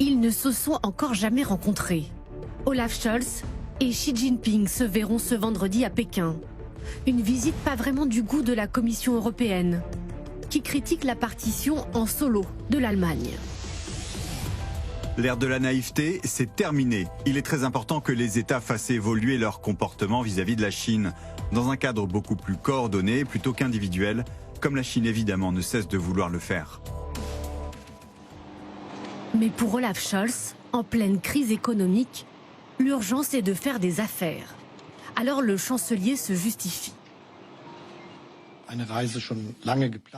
Ils ne se sont encore jamais rencontrés. Olaf Scholz et Xi Jinping se verront ce vendredi à Pékin. Une visite pas vraiment du goût de la Commission européenne, qui critique la partition en solo de l'Allemagne. L'ère de la naïveté, c'est terminé. Il est très important que les États fassent évoluer leur comportement vis-à-vis de la Chine, dans un cadre beaucoup plus coordonné plutôt qu'individuel, comme la Chine évidemment ne cesse de vouloir le faire. Mais pour Olaf Scholz, en pleine crise économique, l'urgence est de faire des affaires. Alors le chancelier se justifie.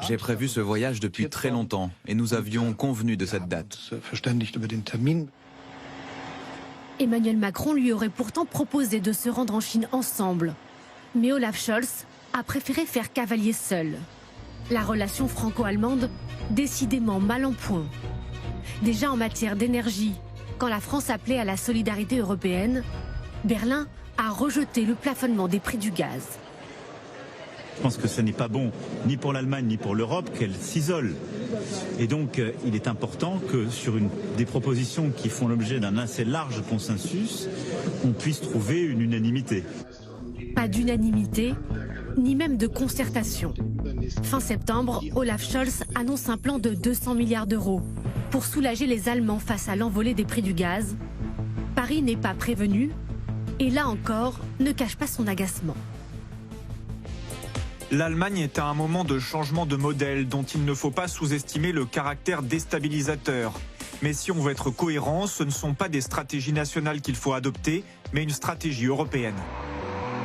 J'ai prévu ce voyage depuis très longtemps et nous avions convenu de cette date. Emmanuel Macron lui aurait pourtant proposé de se rendre en Chine ensemble. Mais Olaf Scholz a préféré faire cavalier seul. La relation franco-allemande, décidément mal en point. Déjà en matière d'énergie, quand la France appelait à la solidarité européenne, Berlin a rejeté le plafonnement des prix du gaz. Je pense que ce n'est pas bon, ni pour l'Allemagne, ni pour l'Europe, qu'elle s'isole. Et donc, il est important que sur des propositions qui font l'objet d'un assez large consensus, on puisse trouver une unanimité. Pas d'unanimité, ni même de concertation. Fin septembre, Olaf Scholz annonce un plan de 200 milliards d'euros pour soulager les Allemands face à l'envolée des prix du gaz. Paris n'est pas prévenu et là encore, ne cache pas son agacement. L'Allemagne est à un moment de changement de modèle dont il ne faut pas sous-estimer le caractère déstabilisateur. Mais si on veut être cohérent, ce ne sont pas des stratégies nationales qu'il faut adopter, mais une stratégie européenne.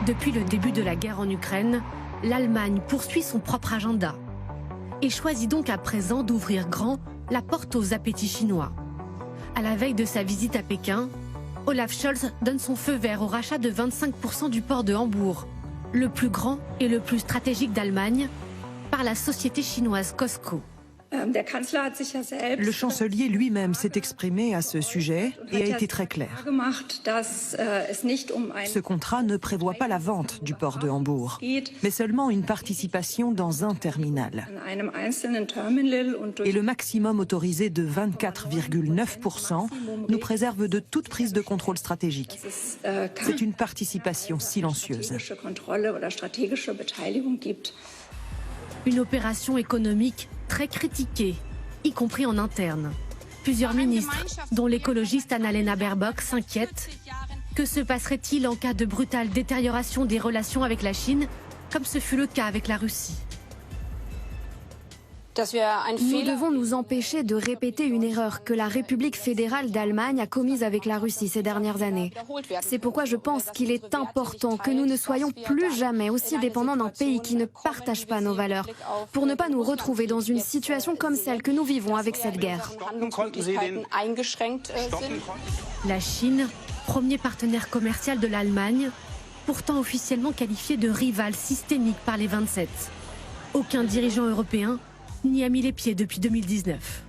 Depuis le début de la guerre en Ukraine, l'Allemagne poursuit son propre agenda et choisit donc à présent d'ouvrir grand la porte aux appétits chinois. À la veille de sa visite à Pékin, Olaf Scholz donne son feu vert au rachat de 25% du port de Hambourg, le plus grand et le plus stratégique d'Allemagne, par la société chinoise COSCO. Le chancelier lui-même s'est exprimé à ce sujet et a été très clair. Ce contrat ne prévoit pas la vente du port de Hambourg, mais seulement une participation dans un terminal. Et le maximum autorisé de 24,9% nous préserve de toute prise de contrôle stratégique. C'est une participation silencieuse. Une opération économique très critiquée, y compris en interne. Plusieurs ministres, dont l'écologiste Annalena Baerbock, s'inquiètent. Que se passerait-il en cas de brutale détérioration des relations avec la Chine, comme ce fut le cas avec la Russie? Nous devons nous empêcher de répéter une erreur que la République fédérale d'Allemagne a commise avec la Russie ces dernières années. C'est pourquoi je pense qu'il est important que nous ne soyons plus jamais aussi dépendants d'un pays qui ne partage pas nos valeurs, pour ne pas nous retrouver dans une situation comme celle que nous vivons avec cette guerre. La Chine, premier partenaire commercial de l'Allemagne, pourtant officiellement qualifié de rival systémique par les 27. Aucun dirigeant européen n'y a mis les pieds depuis 2019.